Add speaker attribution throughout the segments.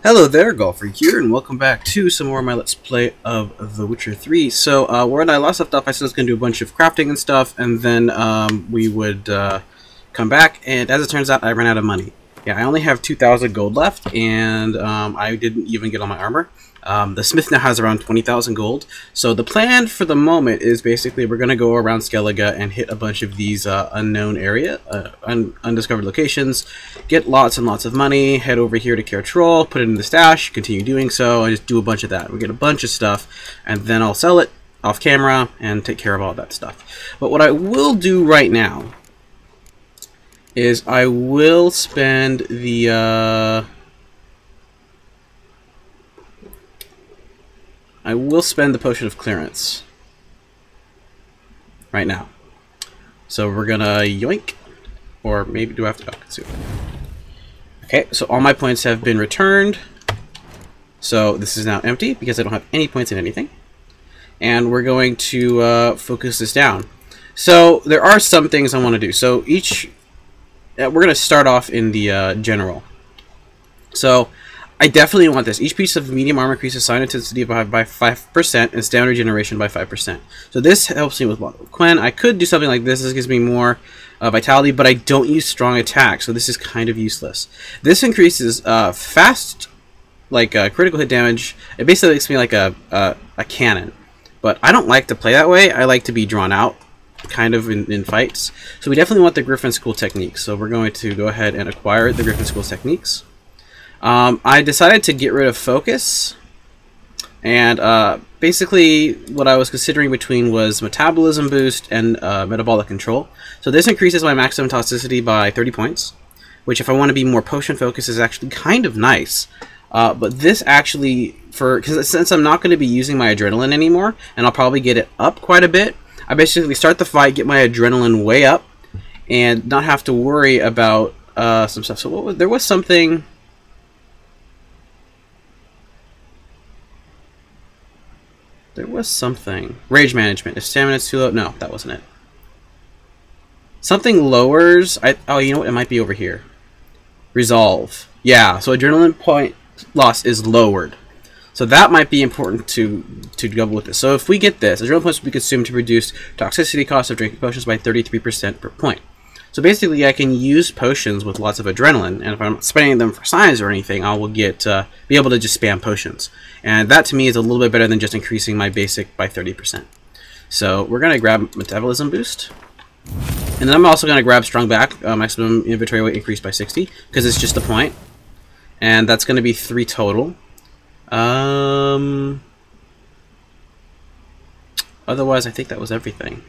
Speaker 1: Hello there, Golfer here, and welcome back to some more of my Let's Play of The Witcher 3. So, where I last left off, I said I was going to do a bunch of crafting and stuff, and then we would come back, and as it turns out, I ran out of money. Yeah, I only have 2,000 gold left, and I didn't even get all my armor. The smith now has around 20,000 gold, so the plan for the moment is basically we're going to go around Skellige and hit a bunch of these unknown undiscovered locations, get lots and lots of money, head over here to Kaer Trol, put it in the stash, continue doing so, and just do a bunch of that. We get a bunch of stuff, and then I'll sell it off camera and take care of all that stuff. But what I will do right now is I will spend the potion of clearance right now. So we're gonna yoink, or maybe do I have to consume? Okay, so all my points have been returned. So this is now empty because I don't have any points in anything. And we're going to focus this down. So there are some things I want to do. So we're going to start off in the general. So I definitely want this. Each piece of medium armor increases sign intensity by 5% and stamina regeneration by 5%. So this helps me with Quen. I could do something like this. This gives me more vitality, but I don't use strong attack, so this is kind of useless. This increases fast, critical hit damage. It basically makes me like a cannon. But I don't like to play that way. I like to be drawn out, kind of in fights. So we definitely want the Griffin School techniques. So we're going to go ahead and acquire the Griffin School techniques. I decided to get rid of focus, and basically what I was considering between was metabolism boost and metabolic control. So this increases my maximum toxicity by 30 points, which if I want to be more potion focused is actually kind of nice. But this actually, since I'm not going to be using my adrenaline anymore, and I'll probably get it up quite a bit, I basically start the fight, get my adrenaline way up, and not have to worry about some stuff. So there was something. There was something. Rage management. If stamina is too low. No, that wasn't it. Something lowers. Oh, you know what? It might be over here. Resolve. Yeah, so adrenaline point loss is lowered. So that might be important to go with this. So if we get this, adrenaline points will be consumed to reduce toxicity cost of drinking potions by 33% per point. So basically, I can use potions with lots of adrenaline, and if I'm not spending them for signs or anything, I will be able to just spam potions. And that, to me, is a little bit better than just increasing my basic by 30%. So we're going to grab Metabolism Boost. And then I'm also going to grab Strong Back, maximum inventory weight increased by 60, because it's just a point. And that's going to be 3 total. Otherwise, I think that was everything.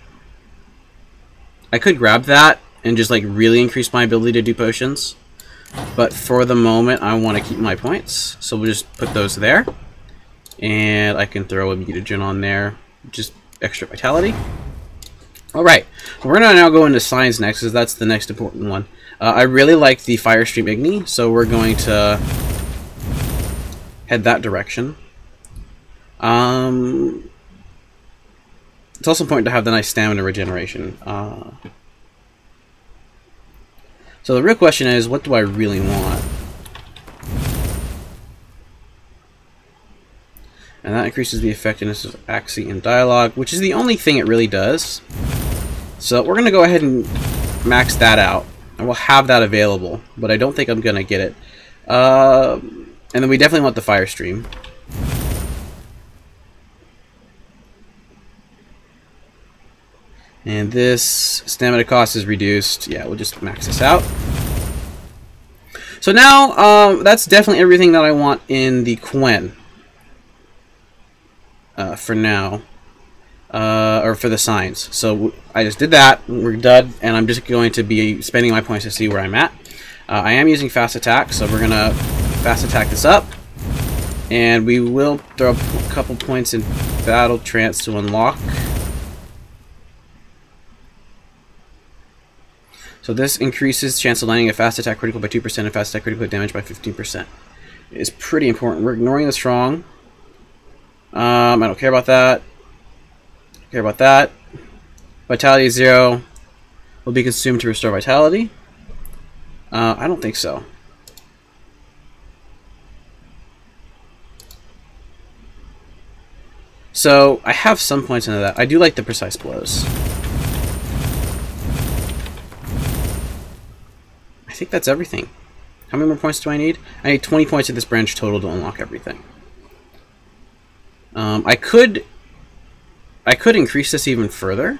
Speaker 1: I could grab that and just really increase my ability to do potions, but for the moment I want to keep my points, so we'll just put those there, and I can throw a mutagen on there, just extra vitality. Alright, we're gonna now go into signs next, because that's the next important one. I really like the Firestream Igni, so we're going to head that direction. It's also important to have the nice stamina regeneration. So the real question is, what do I really want? And that increases the effectiveness of Axii and Dialogue, which is the only thing it really does. So we're going to go ahead and max that out. And we'll have that available, but I don't think I'm going to get it. And then we definitely want the Fire Stream. And this stamina cost is reduced. Yeah, we'll just max this out. So now, that's definitely everything that I want in the Quen. For now. Or for the signs. So I just did that. We're done. And I'm just going to be spending my points to see where I'm at. I am using fast attack. So we're going to fast attack this up. And we will throw a couple points in Battle Trance to unlock. So this increases chance of landing a fast attack critical by 2% and fast attack critical damage by 15%. It's pretty important. We're ignoring the strong. I don't care about that. Care about that. Vitality 0 will be consumed to restore vitality. I don't think so. So I have some points into that. I do like the precise blows. I think that's everything. How many more points do I need? I need 20 points of this branch total to unlock everything. I could increase this even further,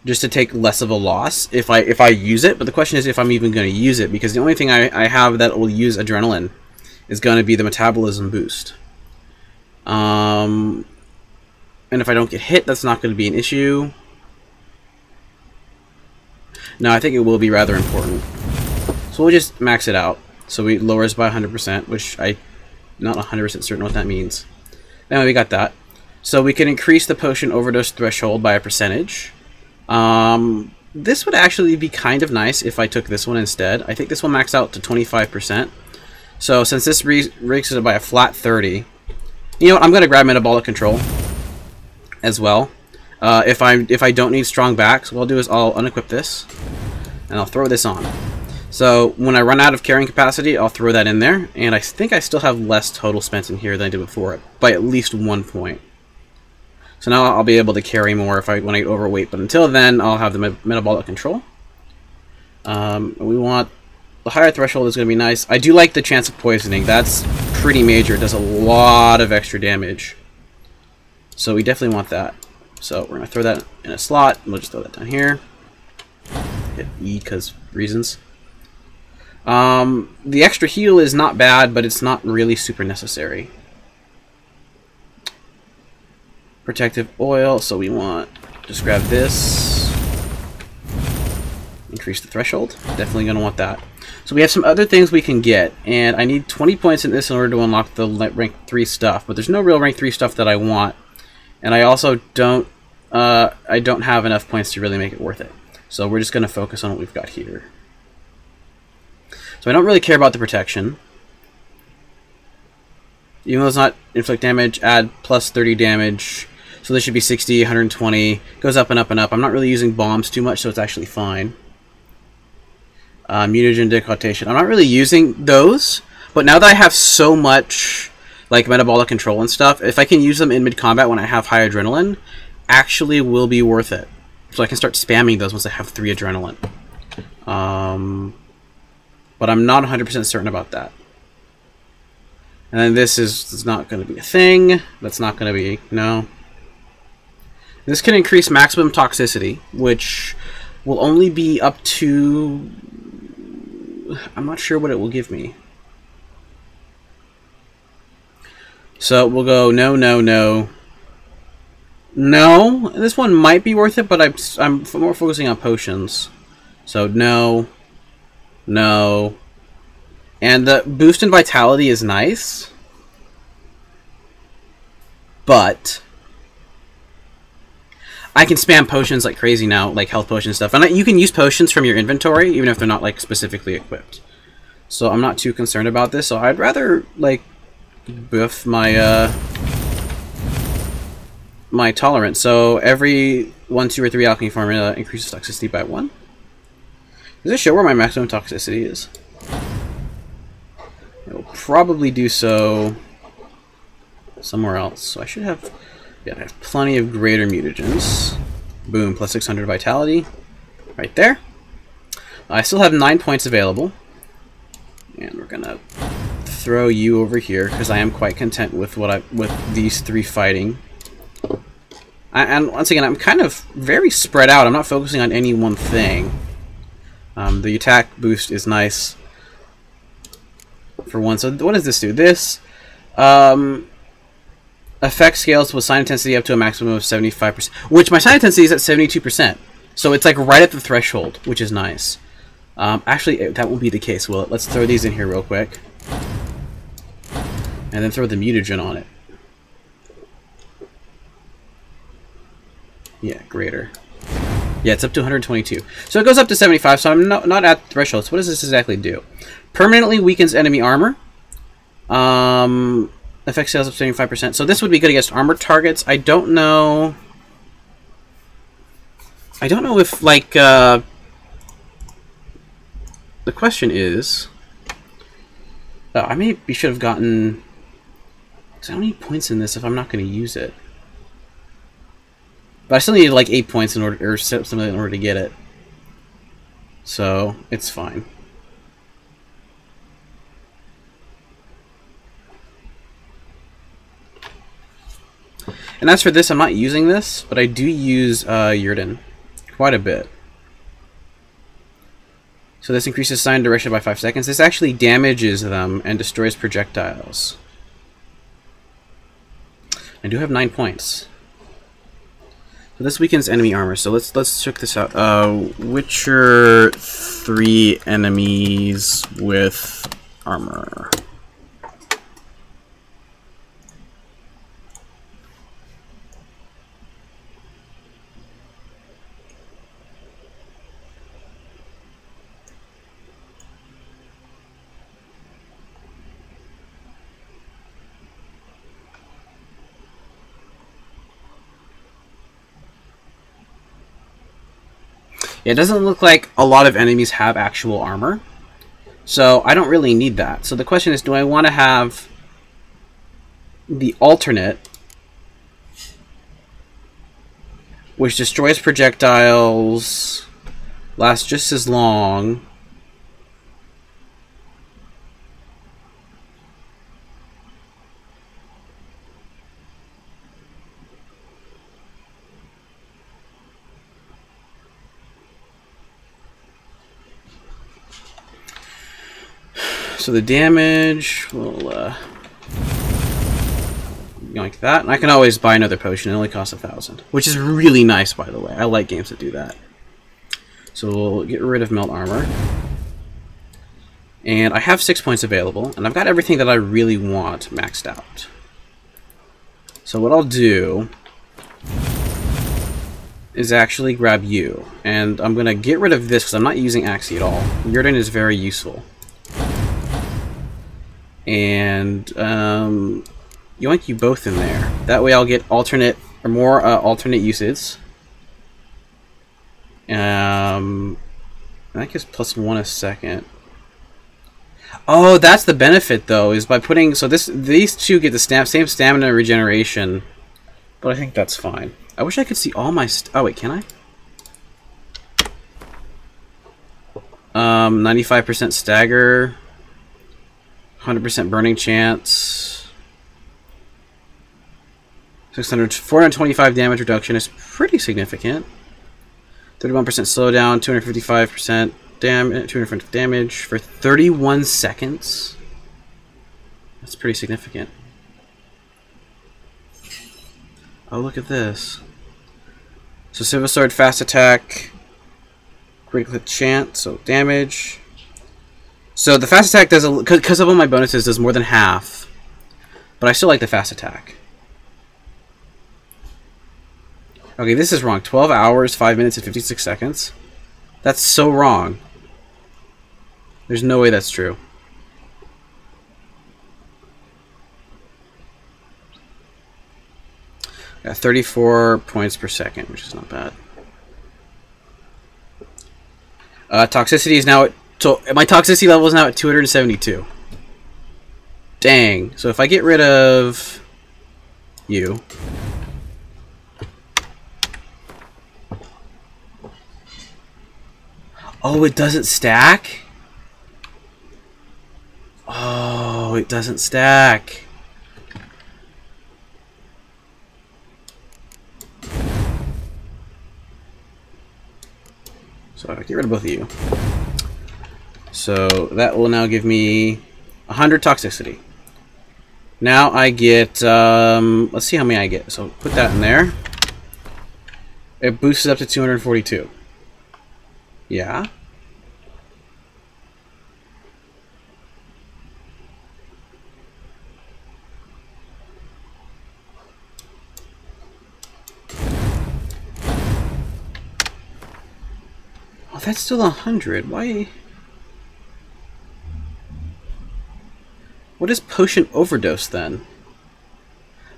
Speaker 1: just to take less of a loss if I use it. But the question is if I'm even going to use it, because the only thing I have that will use adrenaline is going to be the metabolism boost. And if I don't get hit, that's not going to be an issue. No, I think it will be rather important. So we'll just max it out. So we lowers by 100%, which I'm not 100% certain what that means. Anyway, we got that. So we can increase the potion overdose threshold by a percentage. This would actually be kind of nice if I took this one instead. I think this will max out to 25%. So since this raises it by a flat 30, you know what, I'm going to grab metabolic control as well. If I don't need strong backs, what I'll do is I'll unequip this and I'll throw this on. So when I run out of carrying capacity, I'll throw that in there, and I think I still have less total spent in here than I did before by at least 1 point. So now I'll be able to carry more when I get overweight, but until then I'll have the metabolic control. We want the higher threshold is going to be nice. I do like the chance of poisoning. That's pretty major. It does a lot of extra damage. So we definitely want that. So we're going to throw that in a slot. We'll just throw that down here. Hit E because reasons. The extra heal is not bad, but it's not really super necessary. Protective oil, so we want just grab this. Increase the threshold. Definitely going to want that. So we have some other things we can get, and I need 20 points in this in order to unlock the rank 3 stuff, but there's no real rank 3 stuff that I want. And I also don't have enough points to really make it worth it. So we're just going to focus on what we've got here. So I don't really care about the protection. Even though it's not inflict damage, add plus 30 damage. So this should be 60, 120. Goes up and up and up. I'm not really using bombs too much, so it's actually fine. Mutagen decantation. I'm not really using those, but now that I have so much like metabolic control and stuff, if I can use them in mid-combat when I have high adrenaline, actually will be worth it. So I can start spamming those once I have 3 adrenaline. But I'm not 100% certain about that. And then this is not going to be a thing. That's not going to be... no. This can increase maximum toxicity, which will only be up to... I'm not sure what it will give me. So we'll go no, no, no. No. This one might be worth it, but I'm more focusing on potions. So no. No. And the boost in vitality is nice. But I can spam potions like crazy now, like health potion stuff. And you can use potions from your inventory, even if they're not like specifically equipped. So I'm not too concerned about this. So I'd rather like buff my my tolerance. So every 1, 2, or 3 alchemy formula increases toxicity by 1. Does it show where my maximum toxicity is? It will probably do so somewhere else. So I should have... yeah, I have plenty of greater mutagens. Boom, plus 600 vitality. Right there. I still have 9 points available. And we're going to throw you over here, because I am quite content with with these 3 fighting. And once again, I'm kind of very spread out. I'm not focusing on any one thing. The attack boost is nice for one. So what does this do? This effect scales with sign intensity up to a maximum of 75%, which my sign intensity is at 72%. So it's like right at the threshold, which is nice. Actually, that won't be the case, will it? Let's throw these in here real quick. And then throw the mutagen on it. Yeah, greater. Yeah, it's up to 122. So it goes up to 75, so I'm not at the threshold. So what does this exactly do? Permanently weakens enemy armor. Effect sales up to 75%. So this would be good against armored targets. I don't know... I don't know if, like, the question is... oh, I maybe should have gotten... Because I don't need points in this if I'm not going to use it. But I still need like 8 points in order, or something in order to get it. So it's fine. And as for this, I'm not using this, but I do use Yrden quite a bit. So this increases sign direction by 5 seconds. This actually damages them and destroys projectiles. I do have 9 points. So this weakens enemy armor. So let's check this out. Which are 3 enemies with armor? It doesn't look like a lot of enemies have actual armor, so I don't really need that. So the question is, do I want to have the alternate, which destroys projectiles, lasts just as long, so the damage will like that, and I can always buy another potion. It only costs 1,000, which is really nice, by the way. I like games that do that. So we'll get rid of melt armor, and I have 6 points available, and I've got everything that I really want maxed out. So what I'll do is actually grab you, and I'm gonna get rid of this because I'm not using Axii at all. Yrden is very useful. And yoink you both in there. That way I'll get alternate or more alternate uses. That gives +1 a second. Oh, that's the benefit though, is by putting these two get the same stamina regeneration, but I think that's fine. I wish I could see all my oh wait, can I? 95% stagger. 100% burning chance. 425 damage reduction is pretty significant. 31% slowdown, 255% damage, 250 damage for 31 seconds. That's pretty significant. Oh, look at this. So Silver Sword, fast attack, critical hit chance, so damage. So the fast attack does, because of all my bonuses, does more than half. But I still like the fast attack. Okay, this is wrong. 12 hours, 5 minutes, and 56 seconds. That's so wrong. There's no way that's true. Got 34 points per second, which is not bad. Toxicity is now at... So my toxicity level is now at 272. Dang. So if I get rid of you, oh, it doesn't stack? Oh, it doesn't stack. So I'll get rid of both of you. So that will now give me 100 toxicity. Now I get, let's see how many I get. So put that in there. It boosts it up to 242. Yeah. Oh, that's still 100. Why? What is potion overdose then?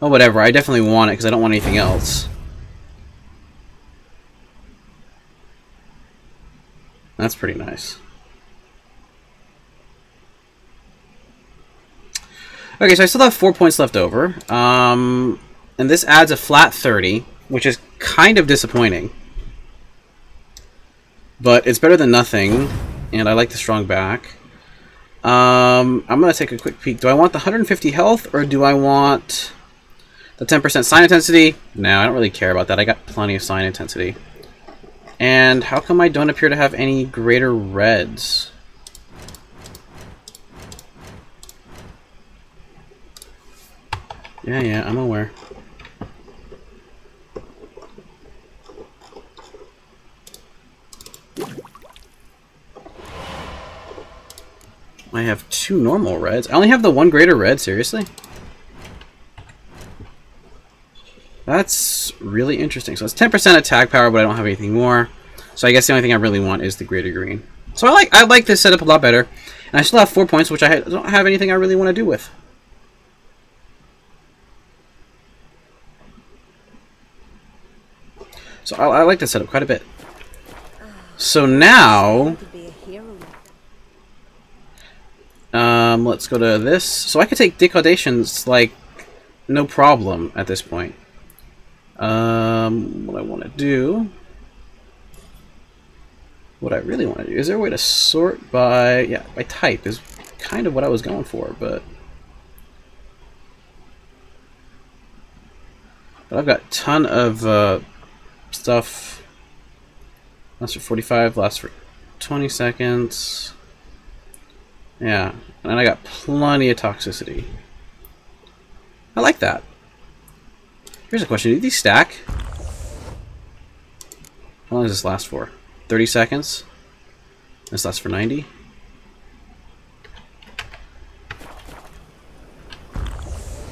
Speaker 1: Oh, whatever. I definitely want it because I don't want anything else. That's pretty nice. Okay, so I still have 4 points left over. And this adds a flat 30, which is kind of disappointing. But it's better than nothing, and I like the strong back. I'm going to take a quick peek. Do I want the 150 health, or do I want the 10% sign intensity? No, I don't really care about that. I got plenty of sign intensity. And how come I don't appear to have any greater reds? Yeah, I'm aware. I have 2 normal reds. I only have the 1 greater red, seriously? That's really interesting. So it's 10% attack power, but I don't have anything more. So I guess the only thing I really want is the greater green. So I like this setup a lot better. And I still have 4 points, which I don't have anything I really want to do with. So I like this setup quite a bit. So now, let's go to this. So I could take decaudations like no problem at this point. What I want to do, what I really want to do, is there a way to sort by type is kind of what I was going for, but I've got a ton of stuff. Lasts for 45, lasts for 20 seconds. Yeah, and I got plenty of toxicity. I like that. Here's a question: do these stack? How long does this last for? 30 seconds? This lasts for 90?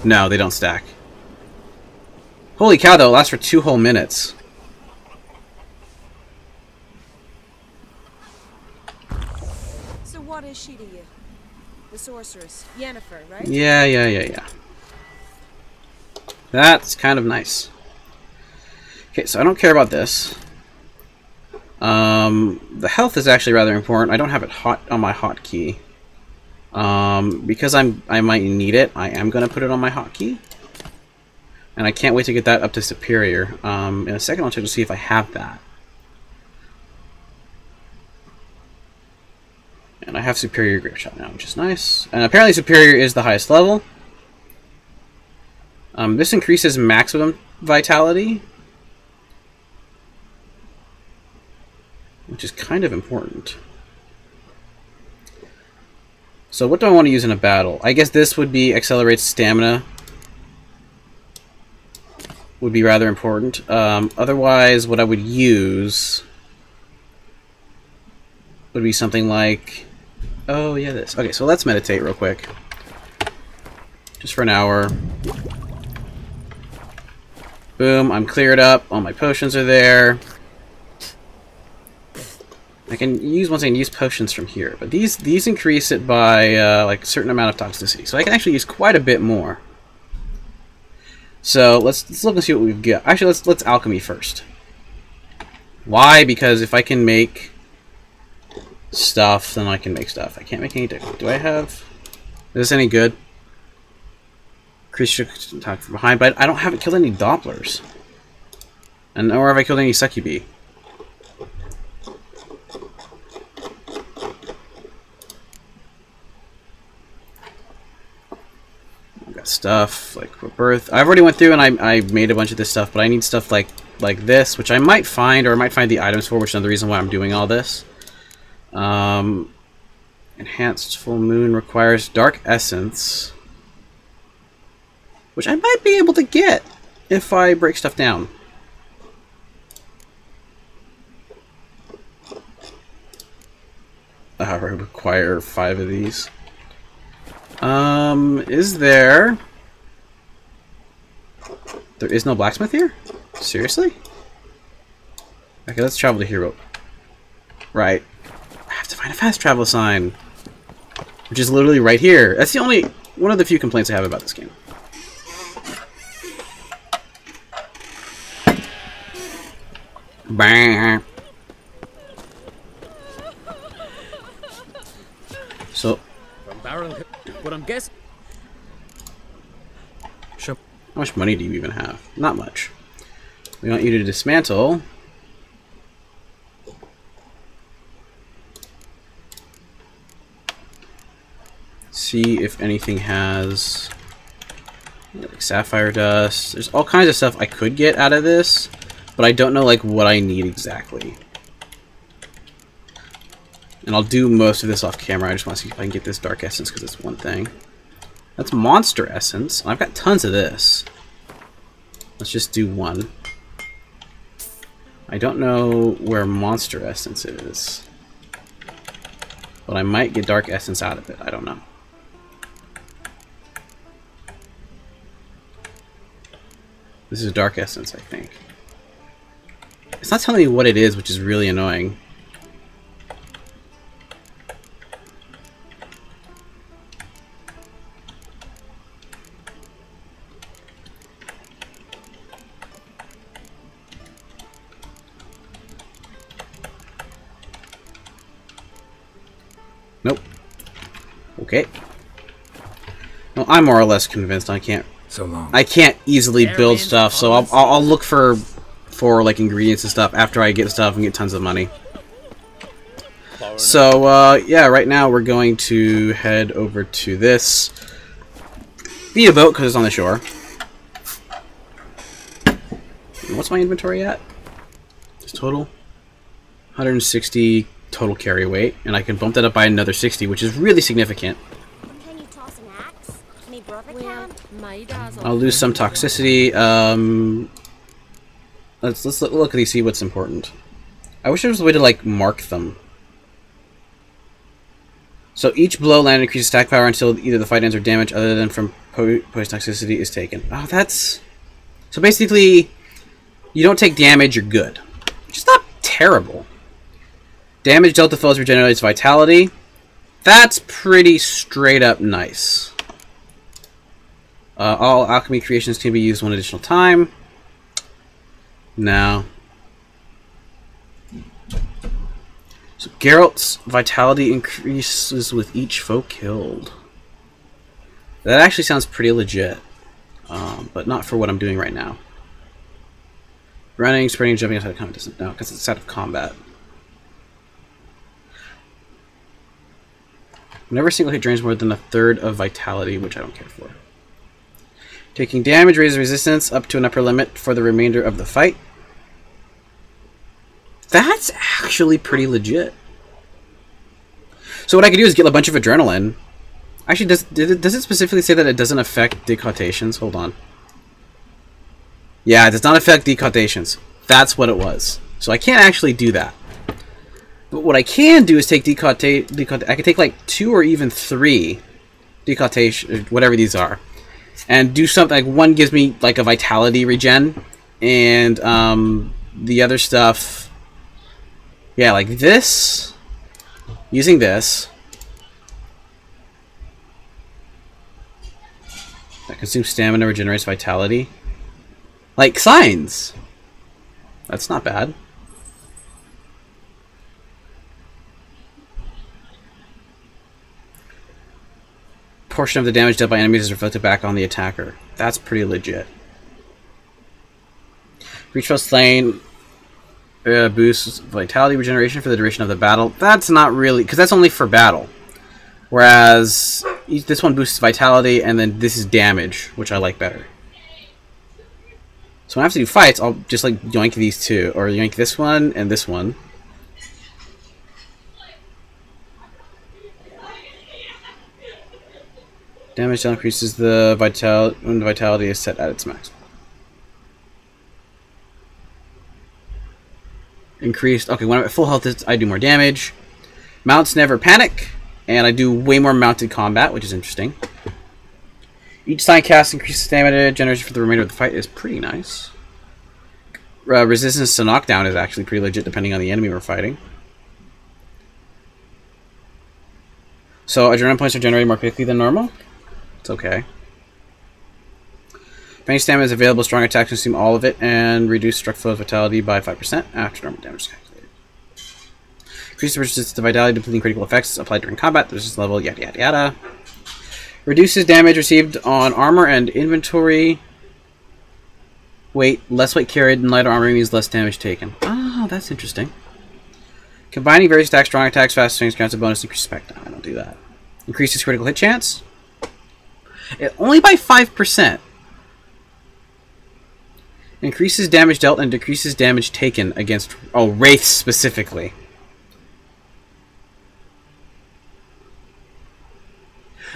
Speaker 1: No, they don't stack. Holy cow, though, it lasts for 2 whole minutes.
Speaker 2: So what is she to you? The sorceress, Yennefer, right?
Speaker 1: Yeah. That's kind of nice. Okay, so I don't care about this. The health is actually rather important. I don't have it hot on my hotkey. Because I might need it, I am going to put it on my hotkey. And I can't wait to get that up to superior. In a second I'll check to see if I have that. And I have superior grip shot now, which is nice. And apparently superior is the highest level. This increases maximum vitality, which is kind of important. So what do I want to use in a battle? I guess this would be accelerates stamina. Would be rather important. Otherwise, what I would use would be something like... Oh, yeah, this. Okay, so let's meditate real quick. Just for an hour. Boom, I'm cleared up. All my potions are there. I can use, once I can use potions from here, but these increase it by like a certain amount of toxicity, so I can actually use quite a bit more. So let's look and see what we've got. Actually, let's alchemy first. Why? Because if I can make stuff, then I can make stuff. I can't make any different. Do I have? Is this any good? Increase attack from behind, but I don't haven't killed any Dopplers, and nor have I killed any succubi. Stuff like birth. I've already went through and I made a bunch of this stuff, but I need stuff like this, which I might find, or I might find the items for, which is another reason why I'm doing all this. Enhanced full moon requires dark essence, which I might be able to get if I break stuff down. I require 5 of these. Is there... There is no blacksmith here? Seriously? Okay, let's travel to Hero. Right. I have to find a fast travel sign. Which is literally right here. That's the only... one of the few complaints I have about this game. Bah. So...
Speaker 3: Baron, what I'm guessing.
Speaker 1: How much money do you even have? Not much. We want you to dismantle. See if anything has like sapphire dust. There's all kinds of stuff I could get out of this, but I don't know like what I need exactly. And I'll do most of this off camera. I just want to see if I can get this dark essence because it's one thing. That's monster essence. I've got tons of this. Let's just do one. I don't know where monster essence is, but I might get dark essence out of it. I don't know. This is dark essence, I think. It's not telling me what it is, which is really annoying. Nope. Okay. Well, I'm more or less convinced I can't.
Speaker 3: So long.
Speaker 1: I can't easily build stuff, so I'll look for like ingredients and stuff after I get stuff and get tons of money. So yeah, right now we're going to head over to this via boat because it's on the shore. What's my inventory at? Just total 160 total carry weight, and I can bump that up by another 60, which is really significant.
Speaker 4: Can you toss an axe? Me brother can?
Speaker 1: I'll lose some toxicity. Let's look at these, see what's important. I wish there was a way to like mark them. So each blow land increases attack power until either the fight ends or damage other than from poison toxicity is taken. Oh, that's... So basically, you don't take damage, you're good. Which is not terrible. Damage dealt to foes regenerates vitality. That's pretty straight up nice. All alchemy creations can be used one additional time. Now. So Geralt's vitality increases with each foe killed. That actually sounds pretty legit. But not for what I'm doing right now. Running, sprinting, jumping outside of combat doesn't know because it's out of combat. Whenever a single hit drains more than a third of vitality, which I don't care for. Taking damage raises resistance up to an upper limit for the remainder of the fight. That's actually pretty legit. So what I could do is get a bunch of adrenaline. Actually, does it specifically say that it doesn't affect decautations? Hold on. Yeah, it does not affect decautations. That's what it was. So I can't actually do that. But what I can do is take I can take like 2 or even 3 decautation, whatever these are, and do something. Like one gives me like a vitality regen, and the other stuff, yeah, like this. Using this, that consumes stamina, regenerates vitality. Like signs. That's not bad. Portion of the damage dealt by enemies is reflected back on the attacker. That's pretty legit. Breach while slain boosts vitality regeneration for the duration of the battle. That's not really, because that's only for battle. Whereas this one boosts vitality, and then this is damage, which I like better. So when I have to do fights, I'll just like yoink these two, or yoink this one and this one. Damage increases the vitality when the vitality is set at its max. Increased. Okay, when I'm at full health, I do more damage. Mounts never panic, and I do way more mounted combat, which is interesting. Each sign cast increases stamina generation for the remainder of the fight is pretty nice. Resistance to knockdown is actually pretty legit depending on the enemy we're fighting. So adrenaline points are generated more quickly than normal. It's okay. If any stamina is available, strong attacks consume all of it and reduce struck foe's vitality by 5% after normal damage is calculated. Increases resistance to vitality, depleting critical effects applied during combat. The resistance level, yada yada yada. Reduces damage received on armor and inventory. weight, less weight carried, and lighter armor means less damage taken. Oh, that's interesting. Combining various attacks, strong attacks, fast swings, grants a bonus, increase spec. No, I don't do that. Increases critical hit chance. Only by 5%. Increases damage dealt and decreases damage taken against... Oh, wraiths specifically.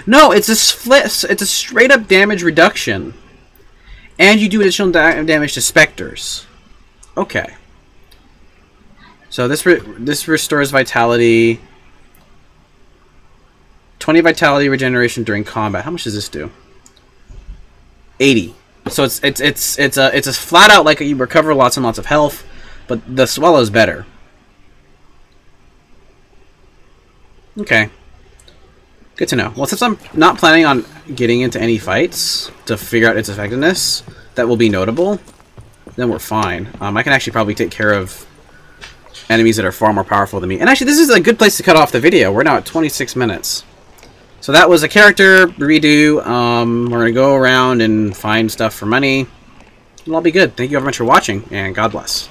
Speaker 1: No, it's a split. It's a straight up damage reduction. And you do additional damage to specters. Okay. So this restores vitality. 20 vitality regeneration during combat. How much does this do? 80. So it's a flat out like you recover lots and lots of health, but the swallow's better. Okay. Good to know. Well, since I'm not planning on getting into any fights to figure out its effectiveness that will be notable, then we're fine. I can actually probably take care of enemies that are far more powerful than me. And actually, this is a good place to cut off the video. We're now at 26 minutes. So that was a character redo. We're going to go around and find stuff for money. It'll all be good. Thank you very much for watching, and God bless.